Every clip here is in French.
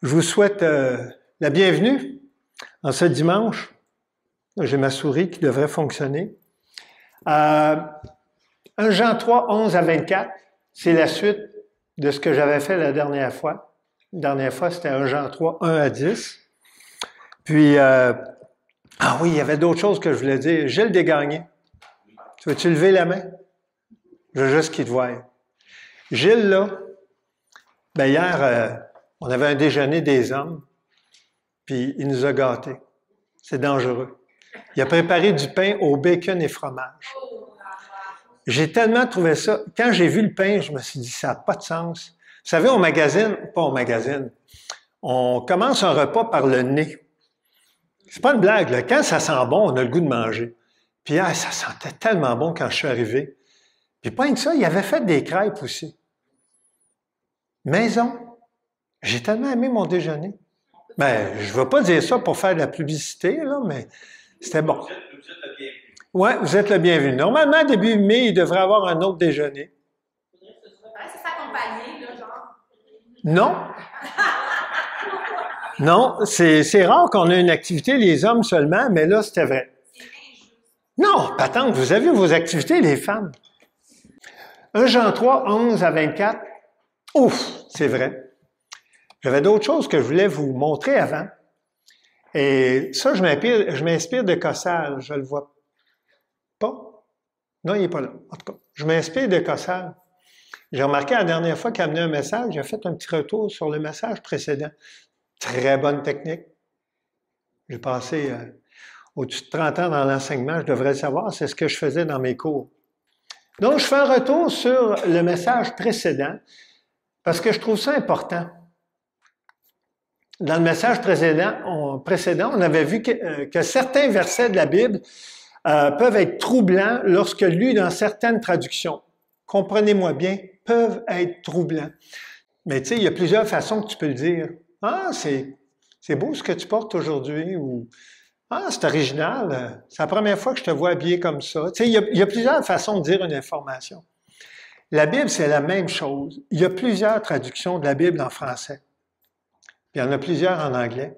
Je vous souhaite la bienvenue en ce dimanche. J'ai ma souris qui devrait fonctionner. 1 Jean 3, 11 à 24, c'est la suite de ce que j'avais fait la dernière fois. La dernière fois, c'était 1 Jean 3, 1 à 10. Puis, oui, il y avait d'autres choses que je voulais dire. Gilles Desgagnés, tu veux-tu lever la main? Je veux juste qu'il te voie. Gilles, là, hier, on avait un déjeuner des hommes, puis il nous a gâtés. C'est dangereux. Il a préparé du pain au bacon et fromage. J'ai tellement trouvé ça. Quand j'ai vu le pain, je me suis dit, ça n'a pas de sens. Vous savez, on commence un repas par le nez. C'est pas une blague, là. Quand ça sent bon, on a le goût de manger. Puis ça sentait tellement bon quand je suis arrivé. Puis pas que ça, il avait fait des crêpes aussi. Maison. J'ai tellement aimé mon déjeuner. Je ne veux pas dire ça pour faire de la publicité, là, mais c'était bon. Vous êtes le bienvenu. Oui, vous êtes le bienvenu. Normalement, début mai, il devrait avoir un autre déjeuner. C'est s'accompagner, là, genre. Non. Non, c'est rare qu'on ait une activité, les hommes seulement, mais là, c'était vrai. Non, patente, vous avez vos activités, les femmes. 1 Jean 3, 11 à 24. Ouf, c'est vrai. J'avais d'autres choses que je voulais vous montrer avant. Et ça, je m'inspire de Cossal. Je le vois pas. Non, il n'est pas là. En tout cas, je m'inspire de Cossal. J'ai remarqué la dernière fois qu'il a amené un message, j'ai fait un petit retour sur le message précédent. Très bonne technique. J'ai passé au-dessus de 30 ans dans l'enseignement, je devrais le savoir, c'est ce que je faisais dans mes cours. Donc, je fais un retour sur le message précédent parce que je trouve ça important. Dans le message précédent, on avait vu que certains versets de la Bible peuvent être troublants lorsque lus dans certaines traductions. Comprenez-moi bien, peuvent être troublants. Mais tu sais, il y a plusieurs façons que tu peux le dire. Ah, c'est beau ce que tu portes aujourd'hui, ou ah, c'est original, c'est la première fois que je te vois habillé comme ça. Tu sais, il y a plusieurs façons de dire une information. La Bible, c'est la même chose. Il y a plusieurs traductions de la Bible en français. Puis il y en a plusieurs en anglais,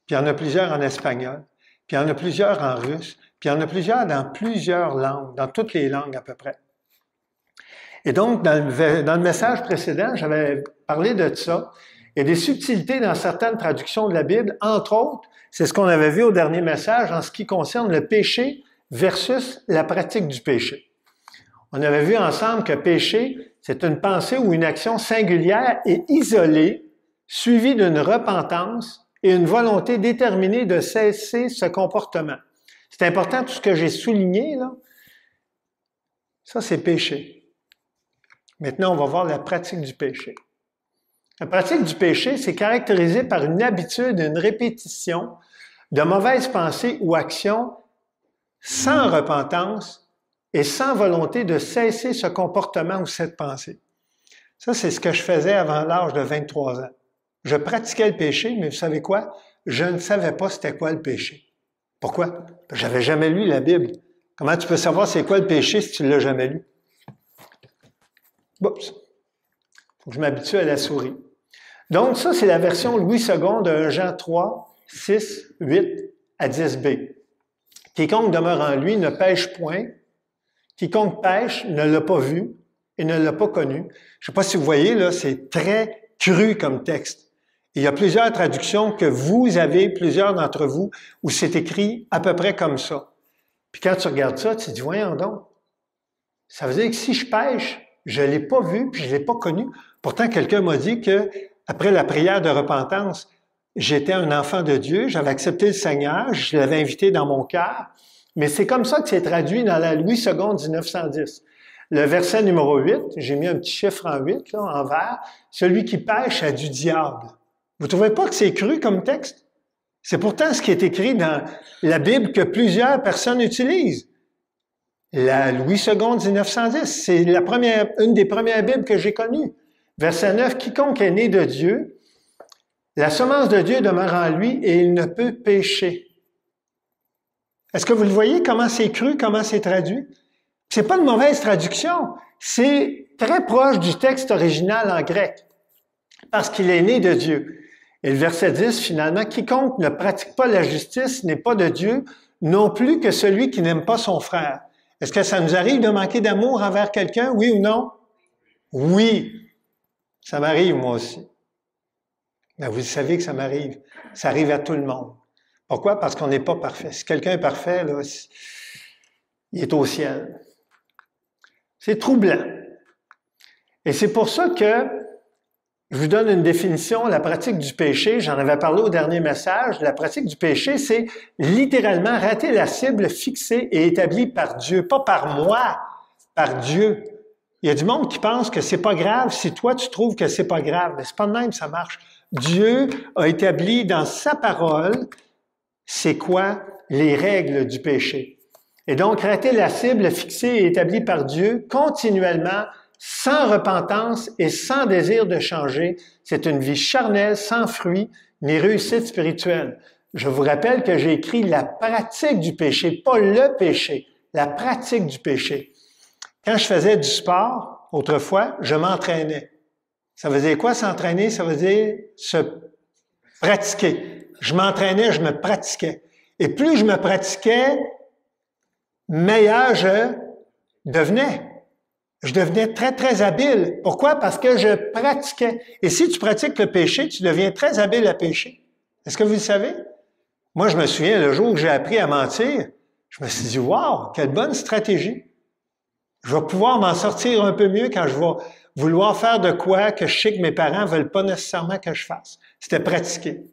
puis il y en a plusieurs en espagnol, puis il y en a plusieurs en russe, puis il y en a plusieurs dans plusieurs langues, dans toutes les langues à peu près. Et donc, dans le message précédent, j'avais parlé de ça. Il y a des subtilités dans certaines traductions de la Bible, entre autres, c'est ce qu'on avait vu au dernier message en ce qui concerne le péché versus la pratique du péché. On avait vu ensemble que péché, c'est une pensée ou une action singulière et isolée, suivi d'une repentance et une volonté déterminée de cesser ce comportement. C'est important, tout ce que j'ai souligné, là. Ça, c'est péché. Maintenant, on va voir la pratique du péché. La pratique du péché, c'est caractérisé par une habitude, une répétition de mauvaises pensées ou actions sans repentance et sans volonté de cesser ce comportement ou cette pensée. Ça, c'est ce que je faisais avant l'âge de 23 ans. Je pratiquais le péché, mais vous savez quoi? Je ne savais pas c'était quoi le péché. Pourquoi? J'avais jamais lu la Bible. Comment tu peux savoir c'est quoi le péché si tu ne l'as jamais lu? Oups! Faut que je m'habitue à la souris. Donc, ça, c'est la version Louis II de 1 Jean 3, 6, 8 à 10b. Quiconque demeure en lui ne pêche point. Quiconque pêche ne l'a pas vu et ne l'a pas connu. Je ne sais pas si vous voyez, là, c'est très cru comme texte. Il y a plusieurs traductions que vous avez, plusieurs d'entre vous, où c'est écrit à peu près comme ça. Puis quand tu regardes ça, tu te dis, voyons donc. Ça veut dire que si je pêche, je ne l'ai pas vu, puis je ne l'ai pas connu. Pourtant, quelqu'un m'a dit que après la prière de repentance, j'étais un enfant de Dieu, j'avais accepté le Seigneur, je l'avais invité dans mon cœur. Mais c'est comme ça que c'est traduit dans la Louis II 1910. Le verset numéro 8, j'ai mis un petit chiffre en 8, là, en vert, celui qui pêche a du diable. Vous ne trouvez pas que c'est cru comme texte? C'est pourtant ce qui est écrit dans la Bible que plusieurs personnes utilisent. La Louis II 1910, c'est une des premières Bibles que j'ai connues. Verset 9, quiconque est né de Dieu, la semence de Dieu demeure en lui et il ne peut pécher. Est-ce que vous le voyez comment c'est cru, comment c'est traduit? C'est pas une mauvaise traduction, c'est très proche du texte original en grec, parce qu'il est né de Dieu. Et le verset 10, finalement, quiconque ne pratique pas la justice n'est pas de Dieu, non plus que celui qui n'aime pas son frère. Est-ce que ça nous arrive de manquer d'amour envers quelqu'un, oui ou non? Oui. Ça m'arrive, moi aussi. Mais vous savez que ça m'arrive. Ça arrive à tout le monde. Pourquoi? Parce qu'on n'est pas parfait. Si quelqu'un est parfait, là, il est au ciel. C'est troublant. Et c'est pour ça que je vous donne une définition, la pratique du péché. J'en avais parlé au dernier message. La pratique du péché, c'est littéralement rater la cible fixée et établie par Dieu. Pas par moi, par Dieu. Il y a du monde qui pense que c'est pas grave si toi tu trouves que c'est pas grave. Mais c'est pas de même, ça marche. Dieu a établi dans sa parole, c'est quoi les règles du péché. Et donc, rater la cible fixée et établie par Dieu continuellement, sans repentance et sans désir de changer, c'est une vie charnelle, sans fruit, ni réussite spirituelle. Je vous rappelle que j'ai écrit la pratique du péché, pas le péché, la pratique du péché. Quand je faisais du sport, autrefois, je m'entraînais. Ça veut dire quoi s'entraîner? Ça veut dire se pratiquer. Je m'entraînais, je me pratiquais. Et plus je me pratiquais, meilleur je devenais. Je devenais très, très habile. Pourquoi? Parce que je pratiquais. Et si tu pratiques le péché, tu deviens très habile à pécher. Est-ce que vous le savez? Moi, je me souviens, le jour où j'ai appris à mentir, je me suis dit, wow, quelle bonne stratégie. Je vais pouvoir m'en sortir un peu mieux quand je vais vouloir faire de quoi que je sais que mes parents ne veulent pas nécessairement que je fasse. C'était pratiquer.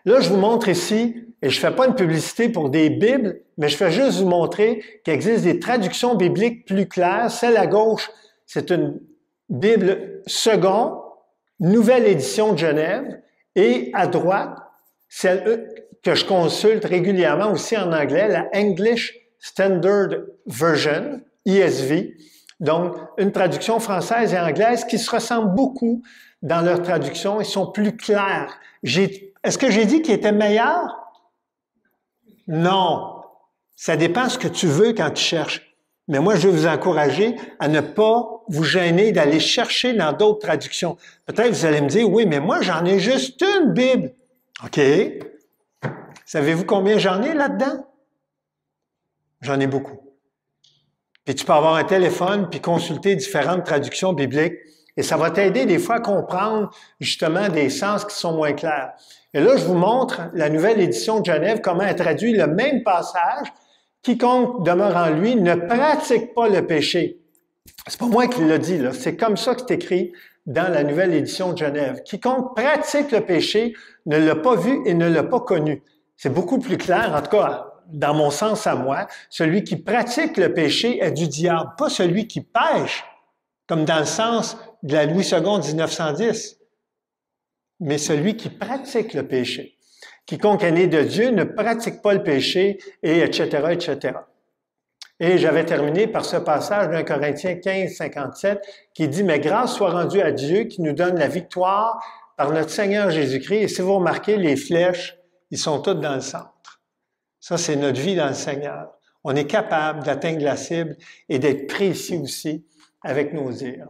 Là, je vous montre ici, et je ne fais pas une publicité pour des Bibles, mais je fais juste vous montrer qu'il existe des traductions bibliques plus claires. Celle à gauche, c'est une Bible seconde, nouvelle édition de Genève, et à droite, celle que je consulte régulièrement aussi en anglais, la English Standard Version, ESV, donc une traduction française et anglaise qui se ressemblent beaucoup dans leur traduction, ils sont plus clairs. Est-ce que j'ai dit qu'ils étaient meilleurs? Non. Ça dépend de ce que tu veux quand tu cherches. Mais moi, je veux vous encourager à ne pas vous gêner d'aller chercher dans d'autres traductions. Peut-être vous allez me dire, oui, mais moi, j'en ai juste une Bible. OK. Savez-vous combien j'en ai là-dedans? J'en ai beaucoup. Puis tu peux avoir un téléphone puis consulter différentes traductions bibliques et ça va t'aider des fois à comprendre justement des sens qui sont moins clairs. Et là, je vous montre la nouvelle édition de Genève, comment elle traduit le même passage. Quiconque demeure en lui ne pratique pas le péché. C'est pas moi qui l'ai dit, là. C'est comme ça que c'est écrit dans la nouvelle édition de Genève. Quiconque pratique le péché ne l'a pas vu et ne l'a pas connu. C'est beaucoup plus clair, en tout cas, dans mon sens à moi. Celui qui pratique le péché est du diable, pas celui qui pêche, comme dans le sens de la Louis II 1910, mais celui qui pratique le péché. Quiconque est né de Dieu ne pratique pas le péché, et etc., etc. Et j'avais terminé par ce passage d'un Corinthiens 15, 57, qui dit « Mais grâce soit rendue à Dieu qui nous donne la victoire par notre Seigneur Jésus-Christ. » Et si vous remarquez, les flèches, ils sont toutes dans le centre. Ça, c'est notre vie dans le Seigneur. On est capable d'atteindre la cible et d'être précis aussi avec nos dires.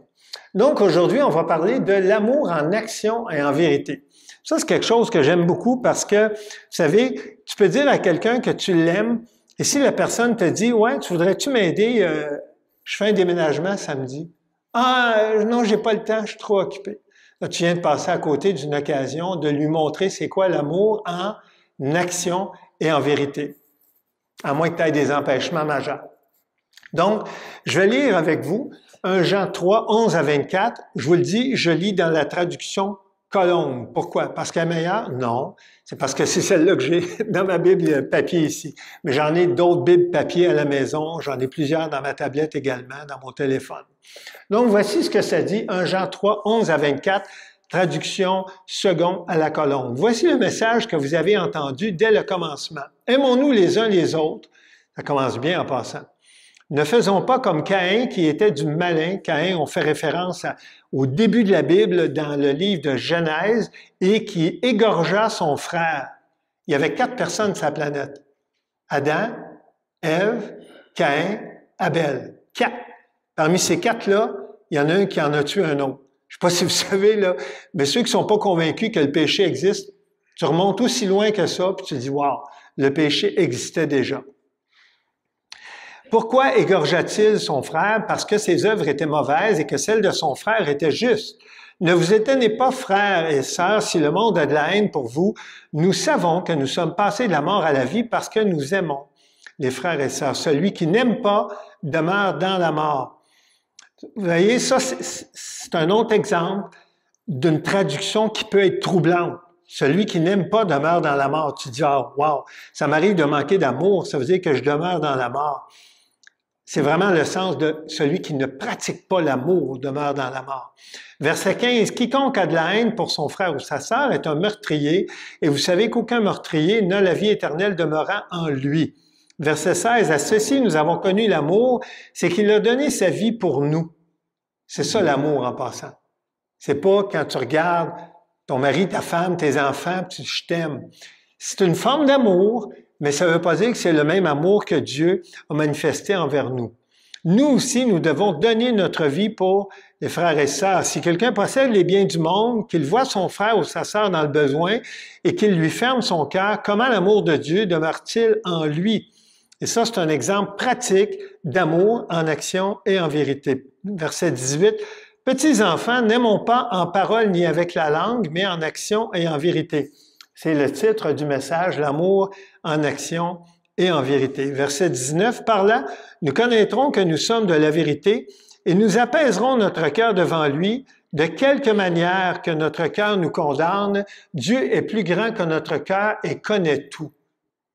Donc, aujourd'hui, on va parler de l'amour en action et en vérité. Ça, c'est quelque chose que j'aime beaucoup parce que, vous savez, tu peux dire à quelqu'un que tu l'aimes et si la personne te dit « Ouais, tu voudrais-tu m'aider? Je fais un déménagement samedi. »« Ah, non, j'ai pas le temps, je suis trop occupé. » Là, tu viens de passer à côté d'une occasion de lui montrer c'est quoi l'amour en action et en vérité, à moins que tu aies des empêchements majeurs. Donc, je vais lire avec vous 1 Jean 3, 11 à 24. Je vous le dis, je lis dans la traduction Colombe. Pourquoi? Parce qu'elle est meilleure? Non. C'est parce que c'est celle-là que j'ai dans ma Bible papier ici. Mais j'en ai d'autres Bibles papier à la maison. J'en ai plusieurs dans ma tablette également, dans mon téléphone. Donc, voici ce que ça dit, 1 Jean 3, 11 à 24. Traduction second à la colombe. Voici le message que vous avez entendu dès le commencement. Aimons-nous les uns les autres. Ça commence bien en passant. Ne faisons pas comme Caïn qui était du malin. Caïn, on fait référence au début de la Bible dans le livre de Genèse et qui égorgea son frère. Il y avait 4 personnes sur la planète. Adam, Ève, Caïn, Abel. 4. Parmi ces 4-là, il y en a un qui en a tué un autre. Je sais pas si vous savez, là, mais ceux qui sont pas convaincus que le péché existe, tu remontes aussi loin que ça, puis tu te dis, wow, le péché existait déjà. Pourquoi égorgea-t-il son frère? Parce que ses œuvres étaient mauvaises et que celles de son frère étaient justes. Ne vous étonnez pas, frères et sœurs, si le monde a de la haine pour vous. Nous savons que nous sommes passés de la mort à la vie parce que nous aimons les frères et sœurs. Celui qui n'aime pas demeure dans la mort. Vous voyez, ça, c'est un autre exemple d'une traduction qui peut être troublante. Celui qui n'aime pas demeure dans la mort. Tu dis, ah, wow, ça m'arrive de manquer d'amour, ça veut dire que je demeure dans la mort. C'est vraiment le sens de celui qui ne pratique pas l'amour demeure dans la mort. Verset 15, quiconque a de la haine pour son frère ou sa sœur est un meurtrier, et vous savez qu'aucun meurtrier n'a la vie éternelle demeurant en lui. Verset 16, à ceci nous avons connu l'amour, c'est qu'il a donné sa vie pour nous. C'est ça l'amour en passant. C'est pas quand tu regardes ton mari, ta femme, tes enfants, tu dis je t'aime. C'est une forme d'amour, mais ça ne veut pas dire que c'est le même amour que Dieu a manifesté envers nous. Nous aussi, nous devons donner notre vie pour les frères et sœurs. Si quelqu'un possède les biens du monde, qu'il voit son frère ou sa sœur dans le besoin et qu'il lui ferme son cœur, comment l'amour de Dieu demeure-t-il en lui? Et ça, c'est un exemple pratique d'amour en action et en vérité. Verset 18. Petits enfants, n'aimons pas en parole ni avec la langue, mais en action et en vérité. C'est le titre du message, l'amour en action et en vérité. Verset 19. Par là, nous connaîtrons que nous sommes de la vérité et nous apaiserons notre cœur devant lui. De quelque manière que notre cœur nous condamne, Dieu est plus grand que notre cœur et connaît tout.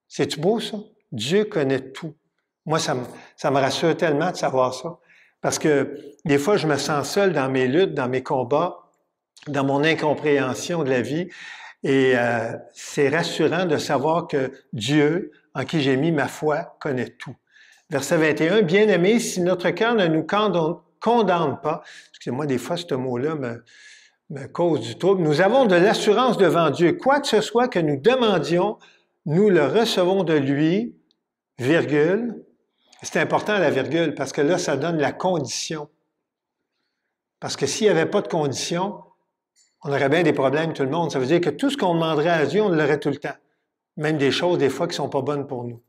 C'est-tu beau, ça? Dieu connaît tout. Moi, ça me rassure tellement de savoir ça. Parce que des fois, je me sens seul dans mes luttes, dans mes combats, dans mon incompréhension de la vie. Et c'est rassurant de savoir que Dieu, en qui j'ai mis ma foi, connaît tout. Verset 21, « Bien-aimés, si notre cœur ne nous condamne pas, excusez-moi, des fois, ce mot-là me cause du trouble, nous avons de l'assurance devant Dieu. Quoi que ce soit que nous demandions, nous le recevons de lui, virgule. » C'est important la virgule parce que là, ça donne la condition. Parce que s'il n'y avait pas de condition, on aurait bien des problèmes tout le monde. Ça veut dire que tout ce qu'on demanderait à Dieu, on l'aurait tout le temps. Même des choses, des fois, qui ne sont pas bonnes pour nous.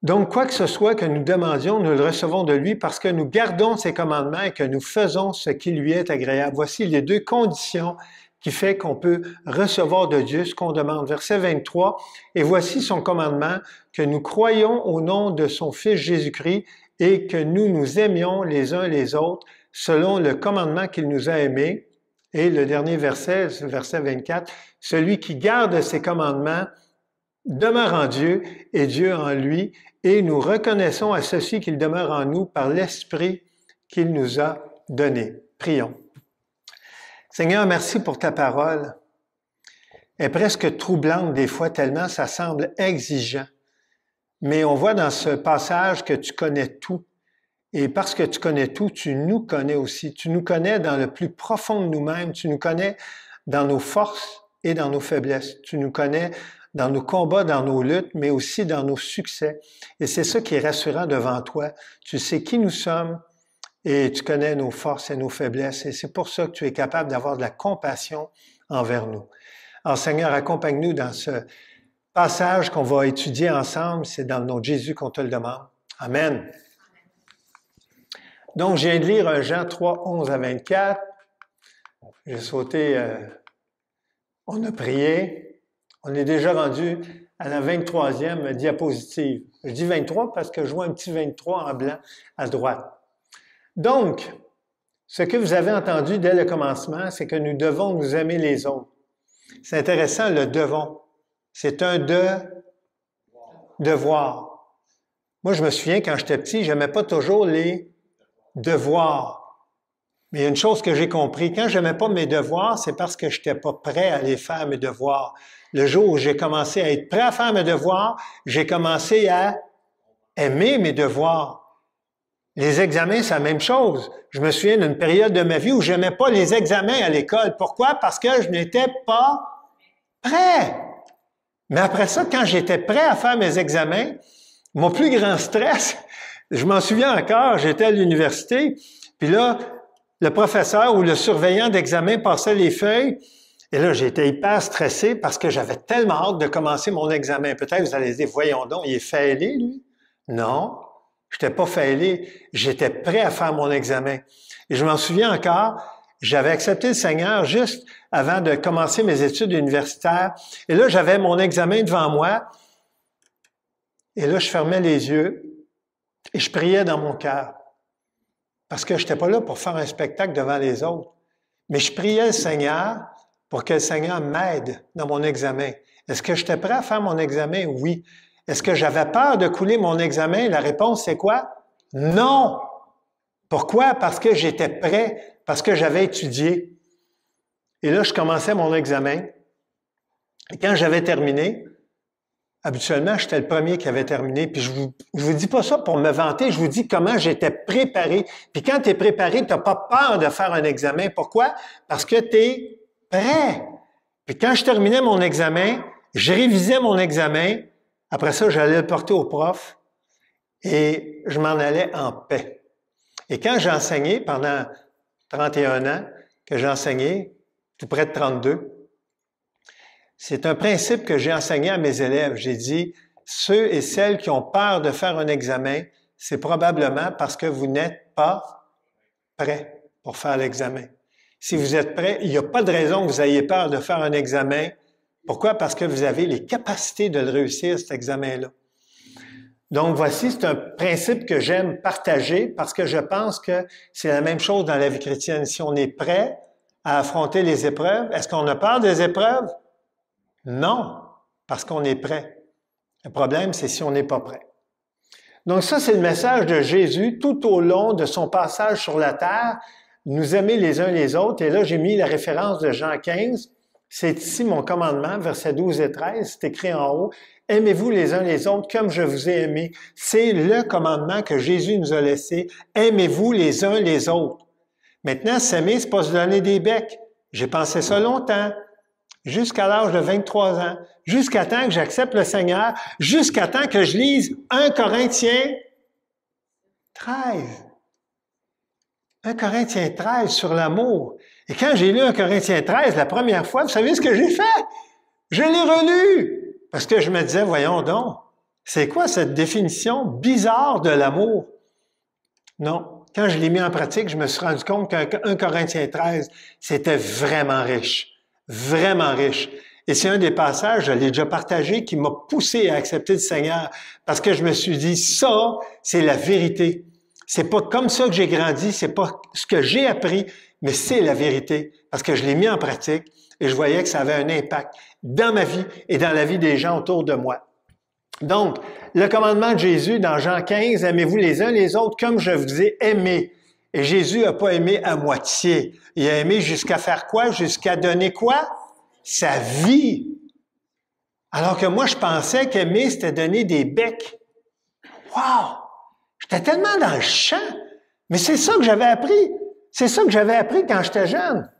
Donc, quoi que ce soit que nous demandions, nous le recevons de lui parce que nous gardons ses commandements et que nous faisons ce qui lui est agréable. Voici les deux conditions qui fait qu'on peut recevoir de Dieu ce qu'on demande. Verset 23, « Et voici son commandement, que nous croyons au nom de son Fils Jésus-Christ et que nous nous aimions les uns les autres selon le commandement qu'il nous a aimés. » Et le dernier verset, verset 24, « Celui qui garde ses commandements demeure en Dieu et Dieu en lui, et nous reconnaissons à ceci qu'il demeure en nous par l'Esprit qu'il nous a donné. » Prions. Seigneur, merci pour ta parole. Elle est presque troublante des fois, tellement ça semble exigeant. Mais on voit dans ce passage que tu connais tout. Et parce que tu connais tout, tu nous connais aussi. Tu nous connais dans le plus profond de nous-mêmes. Tu nous connais dans nos forces et dans nos faiblesses. Tu nous connais dans nos combats, dans nos luttes, mais aussi dans nos succès. Et c'est ça qui est rassurant devant toi. Tu sais qui nous sommes. Et tu connais nos forces et nos faiblesses. Et c'est pour ça que tu es capable d'avoir de la compassion envers nous. Alors Seigneur, accompagne-nous dans ce passage qu'on va étudier ensemble. C'est dans le nom de Jésus qu'on te le demande. Amen. Donc, je viens de lire Jean 3, 11 à 24. J'ai sauté, on a prié. On est déjà rendu à la 23e diapositive. Je dis 23 parce que je vois un petit 23 en blanc à droite. Donc, ce que vous avez entendu dès le commencement, c'est que nous devons nous aimer les autres. C'est intéressant, le devons. C'est un devoir. Moi, je me souviens, quand j'étais petit, j'aimais pas toujours les devoirs. Mais il y a une chose que j'ai compris. Quand j'aimais pas mes devoirs, c'est parce que j'étais pas prêt à les faire, mes devoirs. Le jour où j'ai commencé à être prêt à faire mes devoirs, j'ai commencé à aimer mes devoirs. Les examens, c'est la même chose. Je me souviens d'une période de ma vie où j'aimais pas les examens à l'école. Pourquoi? Parce que je n'étais pas prêt. Mais après ça, quand j'étais prêt à faire mes examens, mon plus grand stress, je m'en souviens encore, j'étais à l'université, puis là, le professeur ou le surveillant d'examen passait les feuilles. Et là, j'étais hyper stressé parce que j'avais tellement hâte de commencer mon examen. Peut-être vous allez se dire, voyons donc, il est failé, lui? Non, je n'étais pas failé. J'étais prêt à faire mon examen. Et je m'en souviens encore, j'avais accepté le Seigneur juste avant de commencer mes études universitaires. Et là, j'avais mon examen devant moi. Et là, je fermais les yeux et je priais dans mon cœur. Parce que je n'étais pas là pour faire un spectacle devant les autres. Mais je priais le Seigneur pour que le Seigneur m'aide dans mon examen. Est-ce que j'étais prêt à faire mon examen? Oui. Est-ce que j'avais peur de couler mon examen? La réponse, c'est quoi? Non! Pourquoi? Parce que j'étais prêt, parce que j'avais étudié. Et là, je commençais mon examen. Et quand j'avais terminé, habituellement, j'étais le premier qui avait terminé. Puis je vous dis pas ça pour me vanter, je vous dis comment j'étais préparé. Puis quand tu es préparé, tu n'as pas peur de faire un examen. Pourquoi? Parce que tu es prêt. Puis quand je terminais mon examen, je révisais mon examen. Après ça, j'allais le porter au prof et je m'en allais en paix. Et quand j'ai enseigné pendant 31 ans, que j'ai enseigné, tout près de 32, c'est un principe que j'ai enseigné à mes élèves. J'ai dit, ceux et celles qui ont peur de faire un examen, c'est probablement parce que vous n'êtes pas prêts pour faire l'examen. Si vous êtes prêts, il n'y a pas de raison que vous ayez peur de faire un examen. Pourquoi? Parce que vous avez les capacités de le réussir, cet examen-là. Donc, voici, c'est un principe que j'aime partager parce que je pense que c'est la même chose dans la vie chrétienne. Si on est prêt à affronter les épreuves, est-ce qu'on a peur des épreuves? Non, parce qu'on est prêt. Le problème, c'est si on n'est pas prêt. Donc ça, c'est le message de Jésus tout au long de son passage sur la terre, nous aimer les uns les autres. Et là, j'ai mis la référence de Jean 15. C'est ici mon commandement, versets 12 et 13, c'est écrit en haut. Aimez-vous les uns les autres comme je vous ai aimé. C'est le commandement que Jésus nous a laissé. Aimez-vous les uns les autres. Maintenant, s'aimer, c'est pas se donner des becs. J'ai pensé ça longtemps. Jusqu'à l'âge de 23 ans, jusqu'à temps que j'accepte le Seigneur, jusqu'à temps que je lise 1 Corinthiens 13. 1 Corinthiens 13 sur l'amour. Et quand j'ai lu 1 Corinthiens 13 la première fois, vous savez ce que j'ai fait? Je l'ai relu. Parce que je me disais, voyons donc, c'est quoi cette définition bizarre de l'amour? Non. Quand je l'ai mis en pratique, je me suis rendu compte qu'un Corinthiens 13, c'était vraiment riche. Vraiment riche. Et c'est un des passages, je l'ai déjà partagé, qui m'a poussé à accepter le Seigneur. Parce que je me suis dit, ça, c'est la vérité. C'est pas comme ça que j'ai grandi, c'est pas ce que j'ai appris, mais c'est la vérité. Parce que je l'ai mis en pratique et je voyais que ça avait un impact dans ma vie et dans la vie des gens autour de moi. Donc, le commandement de Jésus dans Jean 15, aimez-vous les uns les autres comme je vous ai aimé. Et Jésus n'a pas aimé à moitié. Il a aimé jusqu'à faire quoi? Jusqu'à donner quoi? Sa vie. Alors que moi, je pensais qu'aimer, c'était donner des becs. Wow! J'étais tellement dans le champ. Mais c'est ça que j'avais appris. C'est ça que j'avais appris quand j'étais jeune.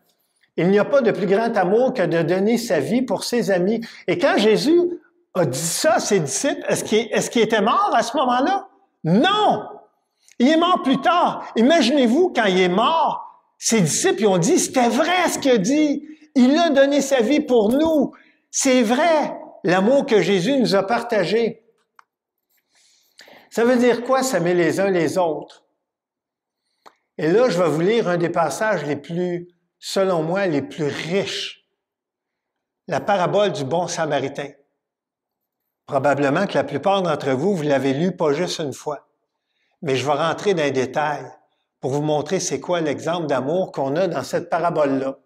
Il n'y a pas de plus grand amour que de donner sa vie pour ses amis. Et quand Jésus a dit ça à ses disciples, est-ce qu'il était mort à ce moment-là? Non! Il est mort plus tard. Imaginez-vous, quand il est mort, ses disciples ils ont dit, c'était vrai ce qu'il a dit. Il a donné sa vie pour nous. C'est vrai, l'amour que Jésus nous a partagé. Ça veut dire quoi, s'aimer les uns les autres? Et là, je vais vous lire un des passages les plus, selon moi, les plus riches. La parabole du bon Samaritain. Probablement que la plupart d'entre vous, vous l'avez lu pas juste une fois. Mais je vais rentrer dans les détails pour vous montrer c'est quoi l'exemple d'amour qu'on a dans cette parabole-là.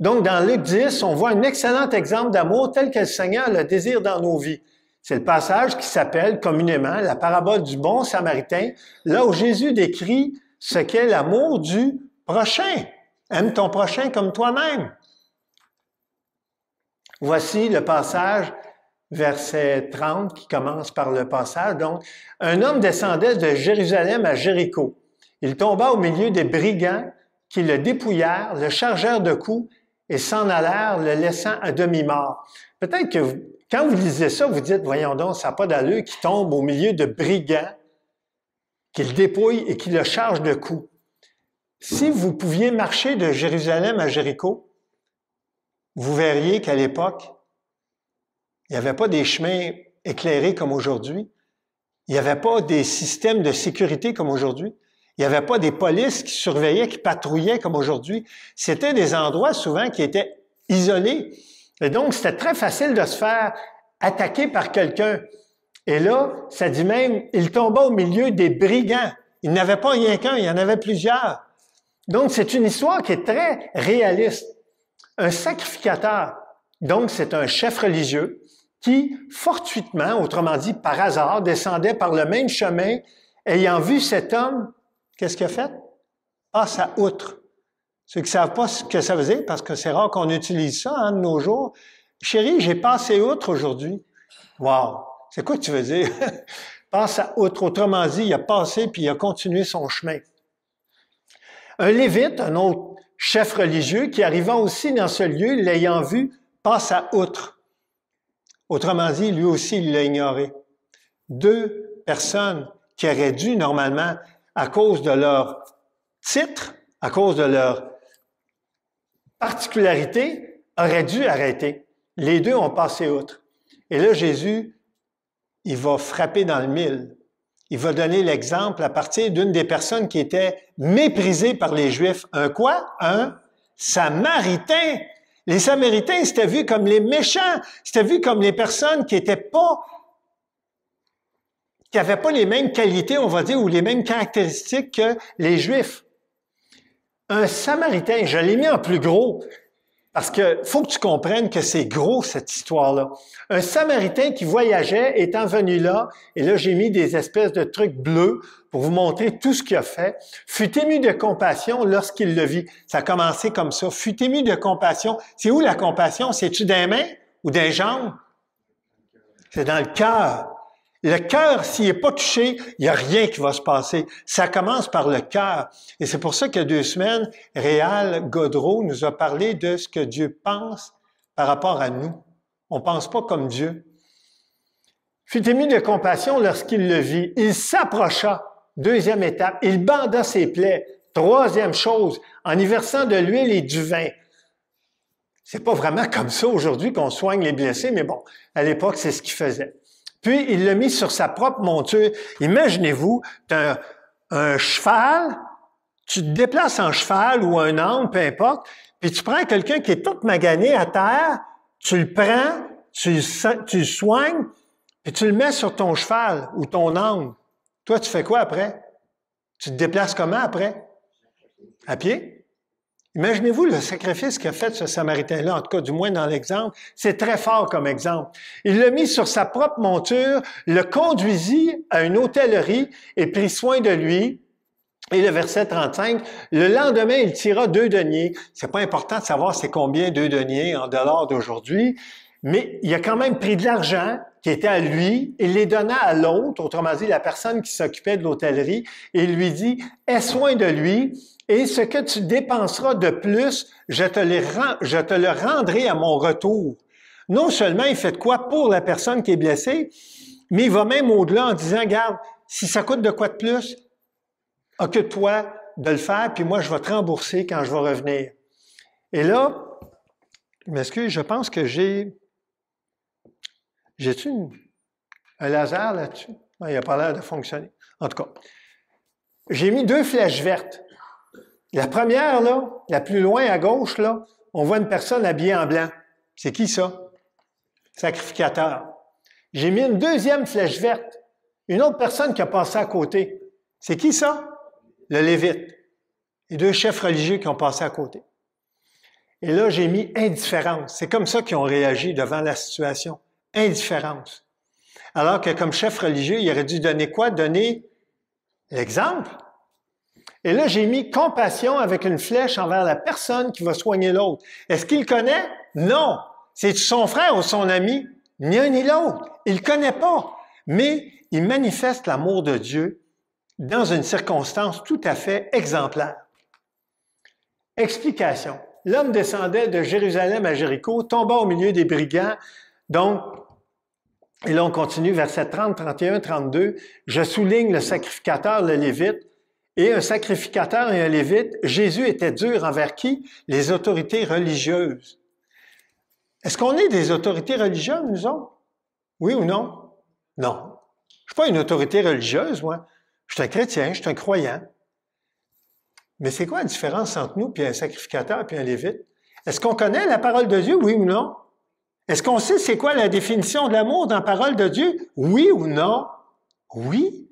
Donc, dans Luc 10, on voit un excellent exemple d'amour tel que le Seigneur le désire dans nos vies. C'est le passage qui s'appelle communément la parabole du bon Samaritain, là où Jésus décrit ce qu'est l'amour du prochain. Aime ton prochain comme toi-même. Voici le passage, verset 30, qui commence par le passage. Donc, un homme descendait de Jérusalem à Jéricho. Il tomba au milieu des brigands qui le dépouillèrent, le chargèrent de coups et s'en allèrent, le laissant à demi-mort. Peut-être que quand vous lisez ça, vous dites, voyons donc, ça n'a pas d'allure qui tombe au milieu de brigands, qui le dépouillent et qui le chargent de coups. Si vous pouviez marcher de Jérusalem à Jéricho, vous verriez qu'à l'époque, il n'y avait pas des chemins éclairés comme aujourd'hui. Il n'y avait pas des systèmes de sécurité comme aujourd'hui. Il n'y avait pas des polices qui surveillaient, qui patrouillaient comme aujourd'hui. C'était des endroits souvent qui étaient isolés. Et donc, c'était très facile de se faire attaquer par quelqu'un. Et là, ça dit même, il tomba au milieu des brigands. Il n'avait pas rien qu'un, il y en avait plusieurs. Donc, c'est une histoire qui est très réaliste. Un sacrificateur, donc c'est un chef religieux qui, fortuitement, autrement dit par hasard, descendait par le même chemin, ayant vu cet homme, qu'est-ce qu'il a fait? Passe à outre. Ceux qui ne savent pas ce que ça veut dire, parce que c'est rare qu'on utilise ça de nos jours. Chérie, j'ai passé outre aujourd'hui. Wow! C'est quoi que tu veux dire? Passe à outre. Autrement dit, il a passé puis il a continué son chemin. Un Lévite, un autre chef religieux, qui arrivant aussi dans ce lieu, l'ayant vu, passe à outre. Autrement dit, lui aussi, il l'a ignoré. Deux personnes qui auraient dû, normalement, à cause de leur titre, à cause de leur particularité, auraient dû arrêter. Les deux ont passé outre. Et là, Jésus, il va frapper dans le mille. Il va donner l'exemple à partir d'une des personnes qui était méprisée par les Juifs. Un quoi? Un Samaritain. Les Samaritains, c'était vu comme les méchants. C'était vu comme les personnes qui n'avaient pas les mêmes qualités, on va dire, ou les mêmes caractéristiques que les Juifs. Un Samaritain, je l'ai mis en plus gros, parce que faut que tu comprennes que c'est gros, cette histoire-là. Un Samaritain qui voyageait, étant venu là, et là, j'ai mis des espèces de trucs bleus pour vous montrer tout ce qu'il a fait, fut ému de compassion lorsqu'il le vit. Ça a commencé comme ça. Fut ému de compassion. C'est où la compassion? C'est-tu des mains ou des jambes? C'est dans le cœur. Le cœur, s'il n'est pas touché, il n'y a rien qui va se passer. Ça commence par le cœur. Et c'est pour ça qu'il y a 2 semaines, Réal Godreau nous a parlé de ce que Dieu pense par rapport à nous. On ne pense pas comme Dieu. Fut ému de compassion lorsqu'il le vit. Il s'approcha. 2e étape. Il banda ses plaies. 3e chose, en y versant de l'huile et du vin. C'est pas vraiment comme ça aujourd'hui qu'on soigne les blessés, mais bon, à l'époque, c'est ce qu'il faisait. Puis, il l'a mis sur sa propre monture. Imaginez-vous, tu as un cheval, tu te déplaces en cheval ou un âne, peu importe, puis tu prends quelqu'un qui est tout magané à terre, tu le prends, tu le soignes, puis tu le mets sur ton cheval ou ton âne. Toi, tu fais quoi après? Tu te déplaces comment après? À pied? Imaginez-vous le sacrifice qu'a fait ce Samaritain-là, en tout cas, du moins dans l'exemple. C'est très fort comme exemple. Il l'a mis sur sa propre monture, le conduisit à une hôtellerie et prit soin de lui. Et le verset 35, le lendemain, il tira 2 deniers. C'est pas important de savoir c'est combien 2 deniers en dollars d'aujourd'hui, mais il a quand même pris de l'argent qui était à lui, il les donna à l'autre, autrement dit, la personne qui s'occupait de l'hôtellerie, et il lui dit, aie soin de lui, et ce que tu dépenseras de plus, je te le rendrai à mon retour. Non seulement il fait de quoi pour la personne qui est blessée, mais il va même au-delà en disant, regarde, si ça coûte de quoi de plus, occupe-toi de le faire, puis moi, je vais te rembourser quand je vais revenir. Et là, je m'excuse, je pense que j'ai-tu un laser là-dessus? Non, il n'a pas l'air de fonctionner. En tout cas, j'ai mis 2 flèches vertes. La première, là, la plus loin à gauche, là, on voit une personne habillée en blanc. C'est qui ça? Sacrificateur. J'ai mis une 2e flèche verte. Une autre personne qui a passé à côté. C'est qui ça? Le Lévite. Les 2 chefs religieux qui ont passé à côté. Et là, j'ai mis indifférence. C'est comme ça qu'ils ont réagi devant la situation. Indifférence. Alors que comme chef religieux, il aurait dû donner quoi? Donner l'exemple. Et là, j'ai mis compassion avec une flèche envers la personne qui va soigner l'autre. Est-ce qu'il connaît? Non. C'est son frère ou son ami? Ni un ni l'autre. Il ne connaît pas. Mais il manifeste l'amour de Dieu dans une circonstance tout à fait exemplaire. Explication. L'homme descendait de Jérusalem à Jéricho, tomba au milieu des brigands. Donc, et là on continue, verset 30, 31, 32. Je souligne le sacrificateur, le Lévite. et un sacrificateur et un lévite, Jésus était dur envers qui? Les autorités religieuses. Est-ce qu'on est des autorités religieuses, nous autres? Oui ou non? Non. Je ne suis pas une autorité religieuse, moi. Je suis un chrétien, je suis un croyant. Mais c'est quoi la différence entre nous et un sacrificateur et un lévite? Est-ce qu'on connaît la parole de Dieu, oui ou non? Est-ce qu'on sait c'est quoi la définition de l'amour dans la parole de Dieu? Oui ou non? Oui.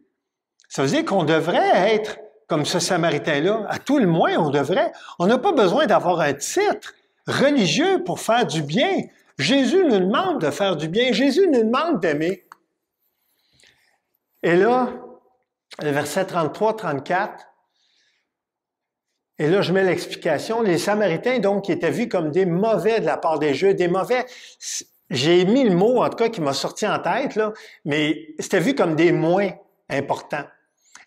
Ça veut dire qu'on devrait être comme ce Samaritain-là. À tout le moins, on devrait. On n'a pas besoin d'avoir un titre religieux pour faire du bien. Jésus nous demande de faire du bien. Jésus nous demande d'aimer. Et là, le verset 33-34, et là, je mets l'explication. Les Samaritains, donc, qui étaient vus comme des mauvais de la part des Juifs, des mauvais, j'ai mis le mot, en tout cas, qui m'a sorti en tête, là, mais c'était vu comme des moins importants.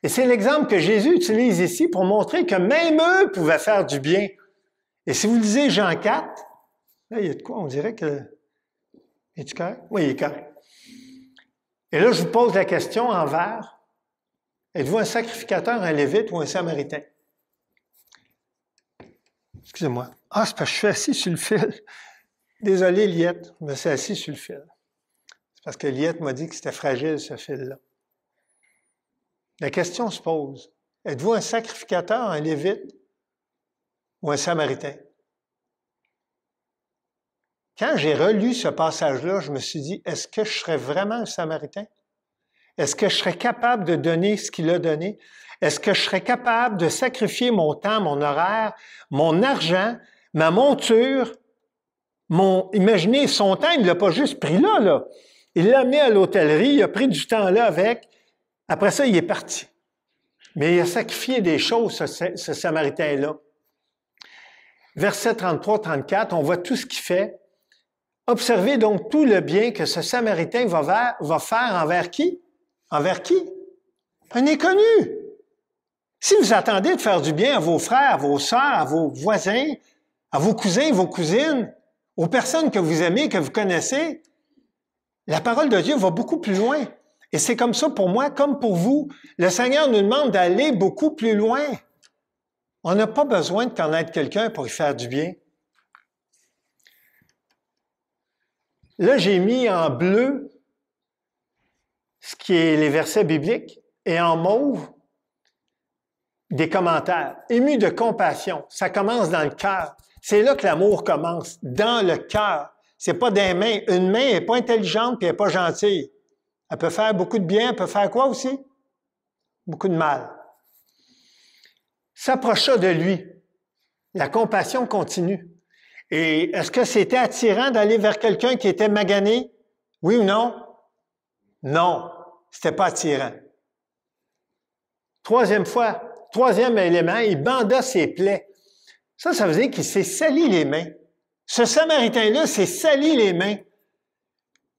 Et c'est l'exemple que Jésus utilise ici pour montrer que même eux pouvaient faire du bien. Et si vous lisez Jean 4, là, il y a de quoi? On dirait que... Es-tu correct? Oui, il est correct. Et là, je vous pose la question en vers. Êtes-vous un sacrificateur, un lévite ou un samaritain? Excusez-moi. Ah, c'est parce que je suis assis sur le fil. Désolé, Liette, je me suis assis sur le fil. C'est parce que Liette m'a dit que c'était fragile, ce fil-là. La question se pose. Êtes-vous un sacrificateur, un lévite ou un samaritain? Quand j'ai relu ce passage-là, je me suis dit, est-ce que je serais vraiment un samaritain? Est-ce que je serais capable de donner ce qu'il a donné? Est-ce que je serais capable de sacrifier mon temps, mon horaire, mon argent, ma monture, imaginez, son temps, il ne l'a pas juste pris là. Il l'a amené à l'hôtellerie, il a pris du temps là avec. Après ça, il est parti. Mais il a sacrifié des choses, ce Samaritain-là. Verset 33-34, on voit tout ce qu'il fait. Observez donc tout le bien que ce Samaritain va faire envers qui? Envers qui? Un inconnu. Si vous attendez de faire du bien à vos frères, à vos sœurs, à vos voisins, à vos cousins, vos cousines, aux personnes que vous aimez, que vous connaissez, la parole de Dieu va beaucoup plus loin. Et c'est comme ça pour moi, comme pour vous. Le Seigneur nous demande d'aller beaucoup plus loin. On n'a pas besoin de connaître quelqu'un pour y faire du bien. Là, j'ai mis en bleu ce qui est les versets bibliques et en mauve des commentaires. Ému de compassion, ça commence dans le cœur. C'est là que l'amour commence, dans le cœur. C'est pas des mains. Une main n'est pas intelligente et elle n'est pas gentille. Elle peut faire beaucoup de bien, elle peut faire quoi aussi? Beaucoup de mal. S'approcha de lui. La compassion continue. Et est-ce que c'était attirant d'aller vers quelqu'un qui était magané? Oui ou non? Non, c'était pas attirant. Troisième élément, il banda ses plaies. Ça veut dire qu'il s'est sali les mains. Ce Samaritain-là s'est sali les mains.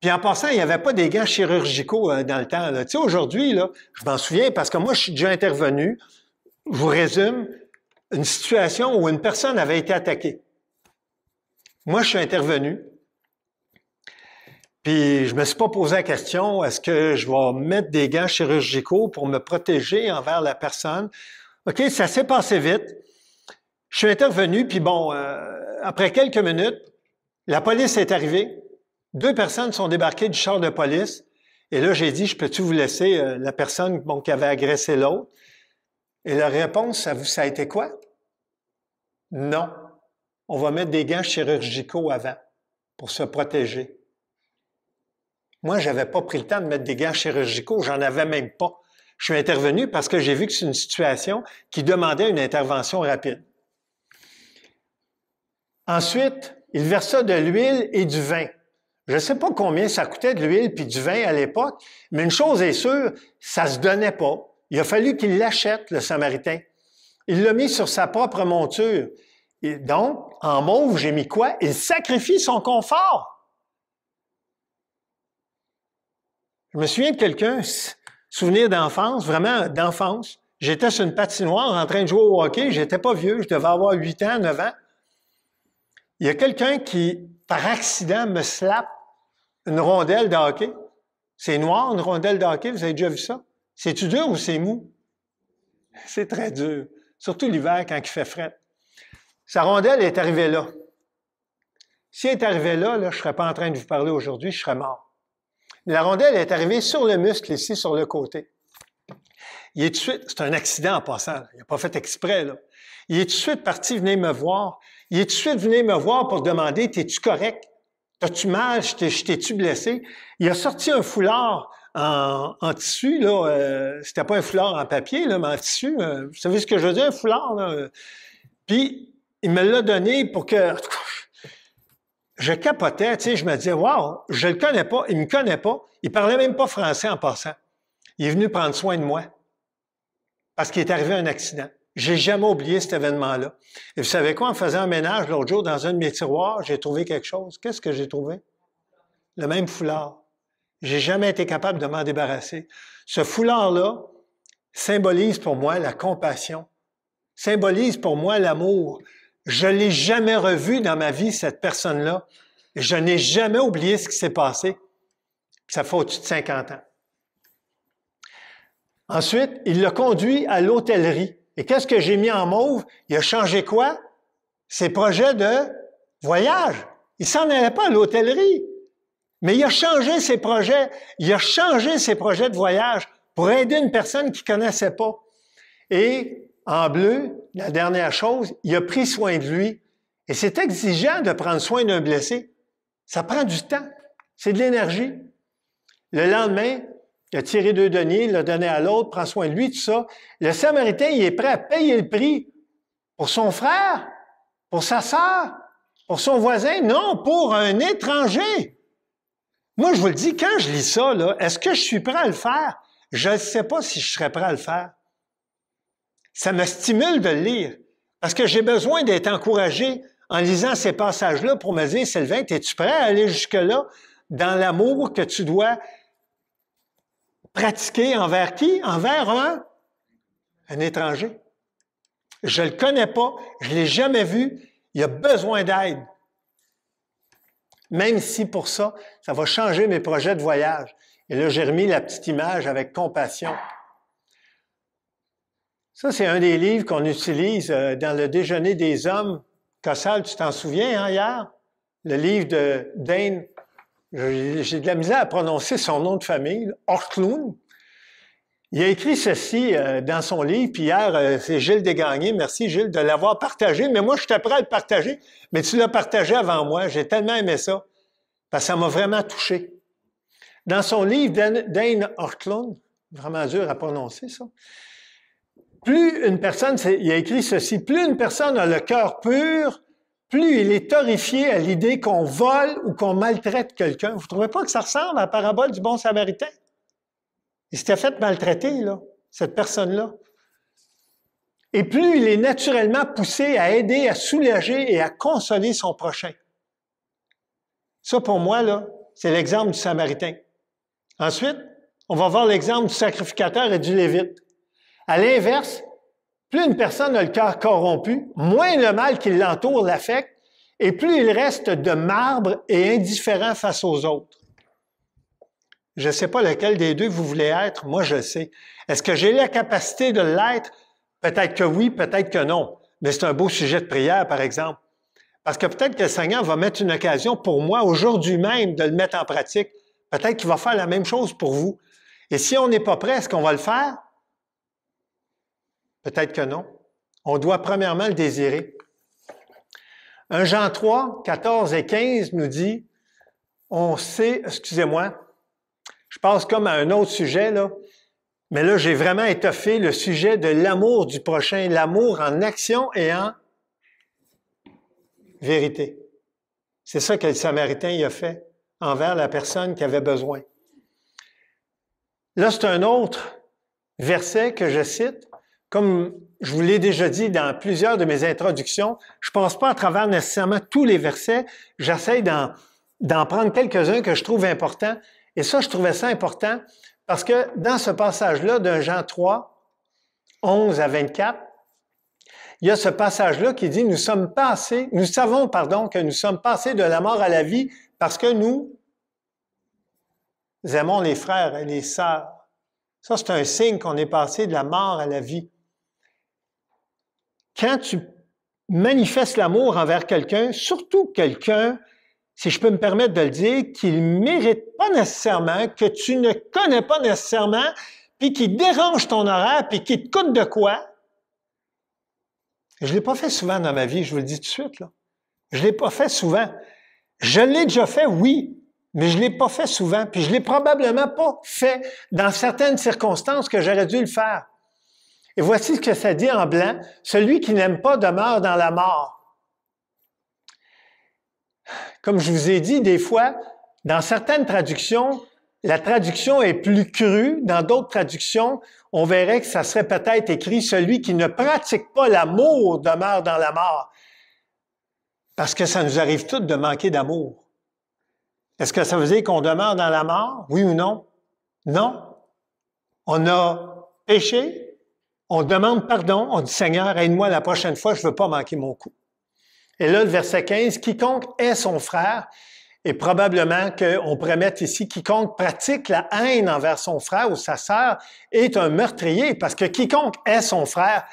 Puis en passant, il n'y avait pas des gants chirurgicaux dans le temps. Tu sais, aujourd'hui, là, je m'en souviens parce que moi, je suis déjà intervenu. Je vous résume, une situation où une personne avait été attaquée. Moi, je suis intervenu. Puis je me suis pas posé la question, est-ce que je vais mettre des gants chirurgicaux pour me protéger envers la personne? OK, ça s'est passé vite. Je suis intervenu, puis bon, après quelques minutes, la police est arrivée. 2 personnes sont débarquées du char de police. Et là, j'ai dit, je peux-tu vous laisser la personne qui avait agressé l'autre? Et la réponse, ça a été quoi? Non. On va mettre des gants chirurgicaux avant pour se protéger. Moi, j'avais pas pris le temps de mettre des gants chirurgicaux, j'en avais même pas. Je suis intervenu parce que j'ai vu que c'est une situation qui demandait une intervention rapide. Ensuite, il versa de l'huile et du vin. Je ne sais pas combien ça coûtait de l'huile puis du vin à l'époque, mais une chose est sûre, ça se donnait pas. Il a fallu qu'il l'achète, le Samaritain. Il l'a mis sur sa propre monture. Et donc, en mauve, j'ai mis quoi? Il sacrifie son confort. Je me souviens de quelqu'un, souvenir d'enfance, vraiment d'enfance. J'étais sur une patinoire en train de jouer au hockey. J'étais pas vieux, je devais avoir 8 ans, 9 ans. Il y a quelqu'un qui, par accident, me slappe une rondelle de hockey. C'est noir, une rondelle de hockey, vous avez déjà vu ça? C'est-tu dur ou c'est mou? C'est très dur. Surtout l'hiver quand il fait frais. Sa rondelle est arrivée là. Si elle est arrivée là, je ne serais pas en train de vous parler aujourd'hui, je serais mort. Mais la rondelle est arrivée sur le muscle ici, sur le côté. Il est tout de suite, c'est un accident en passant, il n'a pas fait exprès, là. Il est tout de suite parti venir me voir. Il est tout de suite venu me voir pour demander, t'es-tu correct? T'as-tu mal? Je t'ai-tu blessé? Il a sorti un foulard en tissu, là. C'était pas un foulard en papier, là, mais en tissu. Vous savez ce que je veux dire, un foulard, là? Puis, il me l'a donné pour que... Je capotais, tu sais, je me disais, wow, je le connais pas, il me connaît pas. Il parlait même pas français en passant. Il est venu prendre soin de moi. Parce qu'il est arrivé un accident. J'ai jamais oublié cet événement-là. Et vous savez quoi? En faisant un ménage l'autre jour dans un de mes tiroirs, j'ai trouvé quelque chose. Qu'est-ce que j'ai trouvé? Le même foulard. J'ai jamais été capable de m'en débarrasser. Ce foulard-là symbolise pour moi la compassion. Symbolise pour moi l'amour. Je l'ai jamais revu dans ma vie, cette personne-là. Je n'ai jamais oublié ce qui s'est passé. Ça fait au-dessus de 50 ans. Ensuite, il l'a conduit à l'hôtellerie. Et qu'est-ce que j'ai mis en mauve? Il a changé quoi? Ses projets de voyage. Il s'en allait pas à l'hôtellerie. Mais il a changé ses projets. Il a changé ses projets de voyage pour aider une personne qu'il connaissait pas. Et en bleu, la dernière chose, il a pris soin de lui. Et c'est exigeant de prendre soin d'un blessé. Ça prend du temps. C'est de l'énergie. Le lendemain, il a tiré 2 deniers, il l'a donné à l'autre, prend soin de lui, tout ça. Le Samaritain, il est prêt à payer le prix pour son frère, pour sa sœur, pour son voisin. Non, pour un étranger. Moi, je vous le dis, quand je lis ça, là, est-ce que je suis prêt à le faire? Je ne sais pas si je serais prêt à le faire. Ça me stimule de le lire. Parce que j'ai besoin d'être encouragé en lisant ces passages-là pour me dire, Sylvain, es-tu prêt à aller jusque-là dans l'amour que tu dois pratiquer envers qui? Envers un étranger. Je ne le connais pas, je ne l'ai jamais vu, il a besoin d'aide. Même si pour ça, ça va changer mes projets de voyage. Et là, j'ai remis la petite image avec compassion. Ça, c'est un des livres qu'on utilise dans le déjeuner des hommes. Cossal, tu t'en souviens, hein, hier? Le livre de Dane. J'ai de la misère à prononcer son nom de famille, Ortlund. Il a écrit ceci dans son livre, puis hier, c'est Gilles Desgagnés. Merci, Gilles, de l'avoir partagé. Mais moi, je suis prêt à le partager, mais tu l'as partagé avant moi. J'ai tellement aimé ça, parce que ça m'a vraiment touché. Dans son livre, Dane Ortlund, vraiment dur à prononcer, ça. Plus une personne, il a écrit ceci, plus une personne a le cœur pur, plus il est horrifié à l'idée qu'on vole ou qu'on maltraite quelqu'un. Vous ne trouvez pas que ça ressemble à la parabole du bon Samaritain? Il s'était fait maltraiter, là, cette personne-là. Et plus il est naturellement poussé à aider, à soulager et à consoler son prochain. Ça, pour moi, là, c'est l'exemple du Samaritain. Ensuite, on va voir l'exemple du sacrificateur et du Lévite. À l'inverse, plus une personne a le cœur corrompu, moins le mal qui l'entoure l'affecte, et plus il reste de marbre et indifférent face aux autres. Je ne sais pas lequel des deux vous voulez être, moi je sais. Est-ce que j'ai la capacité de l'être? Peut-être que oui, peut-être que non. Mais c'est un beau sujet de prière, par exemple. Parce que peut-être que le Seigneur va mettre une occasion pour moi, aujourd'hui même, de le mettre en pratique. Peut-être qu'il va faire la même chose pour vous. Et si on n'est pas prêt, est-ce qu'on va le faire? Peut-être que non. On doit premièrement le désirer. 1 Jean 3, 14 et 15 nous dit, on sait, excusez-moi, je passe comme à un autre sujet, là, mais là, j'ai vraiment étoffé le sujet de l'amour du prochain, l'amour en action et en vérité. C'est ça que le Samaritain y a fait envers la personne qui avait besoin. Là, c'est un autre verset que je cite. Comme je vous l'ai déjà dit dans plusieurs de mes introductions, je ne passe pas à travers nécessairement tous les versets. J'essaie d'en prendre quelques-uns que je trouve importants. Et ça, je trouvais ça important parce que dans ce passage-là d'un Jean 3, 11 à 24, il y a ce passage-là qui dit, nous savons, que nous sommes passés de la mort à la vie parce que nous aimons les frères et les sœurs. Ça, c'est un signe qu'on est passé de la mort à la vie. quand tu manifestes l'amour envers quelqu'un, surtout quelqu'un, si je peux me permettre de le dire, qu'il ne mérite pas nécessairement, que tu ne connais pas nécessairement, puis qui dérange ton horaire, puis qui te coûte de quoi? Je ne l'ai pas fait souvent dans ma vie, je vous le dis tout de suite, là. Je ne l'ai pas fait souvent. Je l'ai déjà fait, oui, mais je ne l'ai pas fait souvent, puis je ne l'ai probablement pas fait dans certaines circonstances que j'aurais dû le faire. Et voici ce que ça dit en blanc. Celui qui n'aime pas demeure dans la mort. Comme je vous ai dit, des fois, dans certaines traductions, la traduction est plus crue. Dans d'autres traductions, on verrait que ça serait peut-être écrit « Celui qui ne pratique pas l'amour demeure dans la mort ». Parce que ça nous arrive tous de manquer d'amour. Est-ce que ça veut dire qu'on demeure dans la mort? Oui ou non? Non. On a péché, on demande pardon, on dit « Seigneur, aide-moi la prochaine fois, je ne veux pas manquer mon coup ». Et là, le verset 15, « Quiconque est son frère », et probablement qu'on pourrait mettre ici « Quiconque pratique la haine envers son frère ou sa sœur est un meurtrier », parce que quiconque est son frère,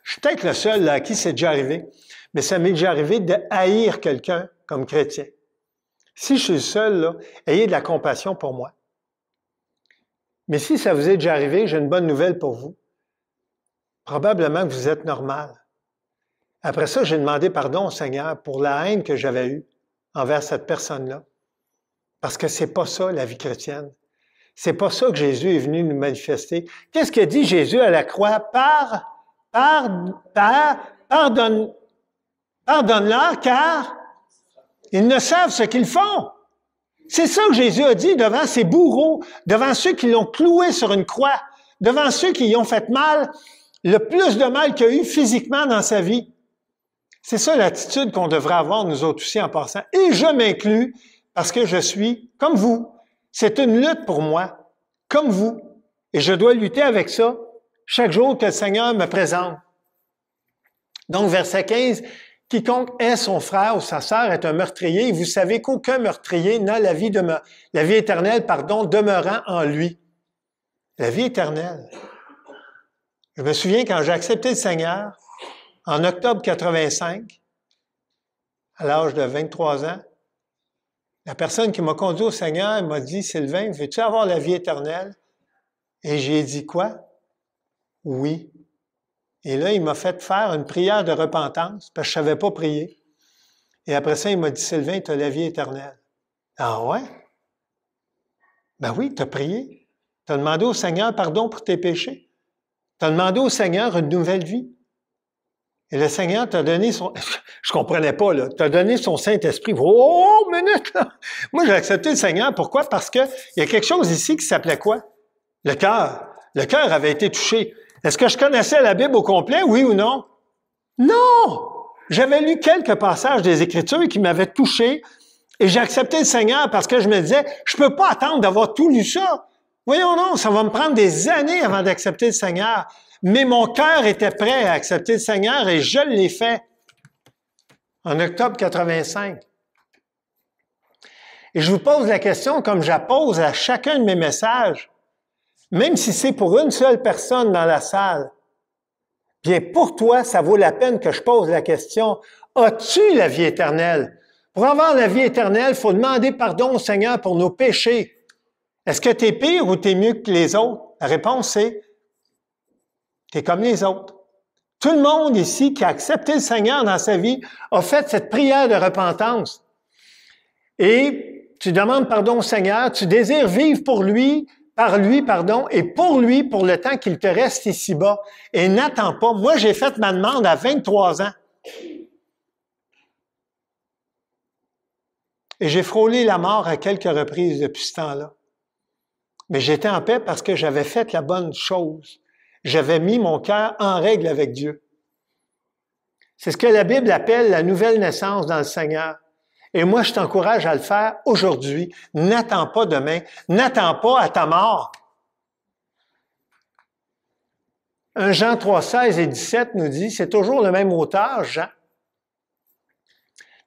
je suis peut-être le seul là, à qui c'est déjà arrivé, mais ça m'est déjà arrivé de haïr quelqu'un comme chrétien. Si je suis le seul, là, ayez de la compassion pour moi. Mais si ça vous est déjà arrivé, j'ai une bonne nouvelle pour vous. Probablement que vous êtes normal. Après ça, j'ai demandé pardon au Seigneur pour la haine que j'avais eue envers cette personne-là. Parce que c'est pas ça, la vie chrétienne. C'est pas ça que Jésus est venu nous manifester. Qu'est-ce que dit Jésus à la croix? Pardonne-leur, car ils ne savent ce qu'ils font. C'est ça que Jésus a dit devant ses bourreaux, devant ceux qui l'ont cloué sur une croix, devant ceux qui y ont fait mal, le plus de mal qu'il y a eu physiquement dans sa vie. C'est ça l'attitude qu'on devrait avoir, nous autres aussi, en passant. Et je m'inclus parce que je suis comme vous. C'est une lutte pour moi, comme vous. Et je dois lutter avec ça chaque jour que le Seigneur me présente. Donc, verset 15, « Quiconque est son frère ou sa sœur est un meurtrier. Et vous savez qu'aucun meurtrier n'a la vie éternelle, demeurant en lui. » La vie éternelle. Je me souviens quand j'ai accepté le Seigneur, en octobre 85, à l'âge de 23 ans, la personne qui m'a conduit au Seigneur m'a dit, « Sylvain, veux-tu avoir la vie éternelle? » Et j'ai dit, « Quoi? » « Oui. » Et là, il m'a fait faire une prière de repentance, parce que je ne savais pas prier. Et après ça, il m'a dit, « Sylvain, tu as la vie éternelle. » Ah ouais? Ben oui, tu as prié. Tu as demandé au Seigneur pardon pour tes péchés. Tu as demandé au Seigneur une nouvelle vie. Et le Seigneur t'a donné son... Je comprenais pas, là. T'a donné son Saint-Esprit. Oh, minute, là! Moi, j'ai accepté le Seigneur. Pourquoi? Parce que il y a quelque chose ici qui s'appelait quoi? Le cœur. Le cœur avait été touché. Est-ce que je connaissais la Bible au complet, oui ou non? Non! J'avais lu quelques passages des Écritures qui m'avaient touché et j'ai accepté le Seigneur parce que je me disais, je peux pas attendre d'avoir tout lu ça. Voyons non, ça va me prendre des années avant d'accepter le Seigneur. Mais mon cœur était prêt à accepter le Seigneur et je l'ai fait en octobre 85. Et je vous pose la question comme je la pose à chacun de mes messages, même si c'est pour une seule personne dans la salle. Bien, pour toi, ça vaut la peine que je pose la question, as-tu la vie éternelle? Pour avoir la vie éternelle, il faut demander pardon au Seigneur pour nos péchés. Est-ce que tu es pire ou tu es mieux que les autres? La réponse c'est, tu es comme les autres. Tout le monde ici qui a accepté le Seigneur dans sa vie a fait cette prière de repentance. Et tu demandes pardon au Seigneur, tu désires vivre pour lui, et pour lui, pour le temps qu'il te reste ici-bas. Et n'attends pas. Moi, j'ai fait ma demande à 23 ans. Et j'ai frôlé la mort à quelques reprises depuis ce temps-là. Mais j'étais en paix parce que j'avais fait la bonne chose. J'avais mis mon cœur en règle avec Dieu. C'est ce que la Bible appelle la nouvelle naissance dans le Seigneur. Et moi, je t'encourage à le faire aujourd'hui. N'attends pas demain. N'attends pas à ta mort. 1 Jean 3, 16 et 17 nous dit, c'est toujours le même auteur, Jean.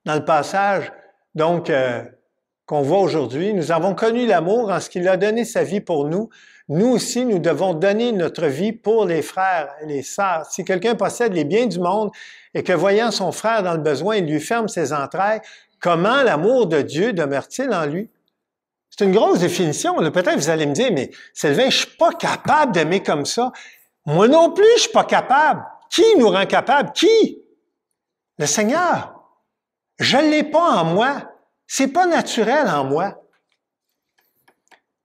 Dans le passage, donc, qu'on voit aujourd'hui, nous avons connu l'amour en ce qu'il a donné sa vie pour nous. nous aussi, nous devons donner notre vie pour les frères et les sœurs. Si quelqu'un possède les biens du monde et que voyant son frère dans le besoin, il lui ferme ses entrailles, comment l'amour de Dieu demeure-t-il en lui? C'est une grosse définition. Peut-être vous allez me dire, mais Sylvain, je suis pas capable d'aimer comme ça. Moi non plus, je suis pas capable. Qui nous rend capable? Qui? Le Seigneur. Je ne l'ai pas en moi. C'est pas naturel en moi.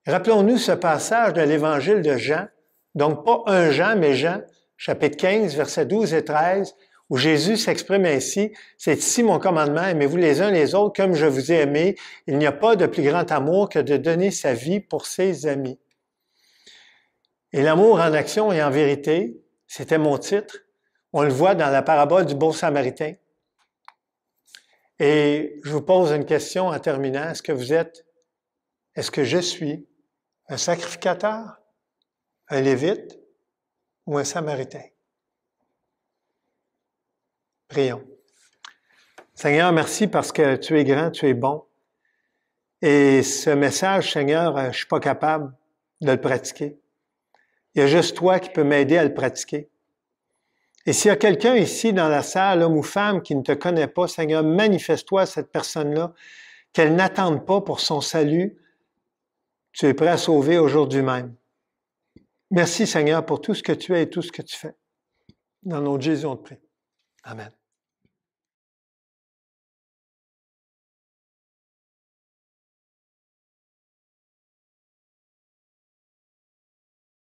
Rappelons-nous ce passage de l'Évangile de Jean, donc pas un Jean, mais Jean, chapitre 15, versets 12 et 13, où Jésus s'exprime ainsi, « C'est ici mon commandement, aimez-vous les uns les autres comme je vous ai aimés. Il n'y a pas de plus grand amour que de donner sa vie pour ses amis. » Et l'amour en action et en vérité, c'était mon titre. On le voit dans la parabole du bon Samaritain. Et je vous pose une question en terminant. Est-ce que je suis un sacrificateur, un lévite ou un samaritain? Prions. Seigneur, merci parce que tu es grand, tu es bon. Et ce message, Seigneur, je ne suis pas capable de le pratiquer. Il y a juste toi qui peux m'aider à le pratiquer. Et s'il y a quelqu'un ici dans la salle, homme ou femme, qui ne te connaît pas, Seigneur, manifeste-toi à cette personne-là, qu'elle n'attende pas pour son salut. Tu es prêt à sauver aujourd'hui même. Merci, Seigneur, pour tout ce que tu es et tout ce que tu fais. Dans le nom de Jésus, on te prie. Amen.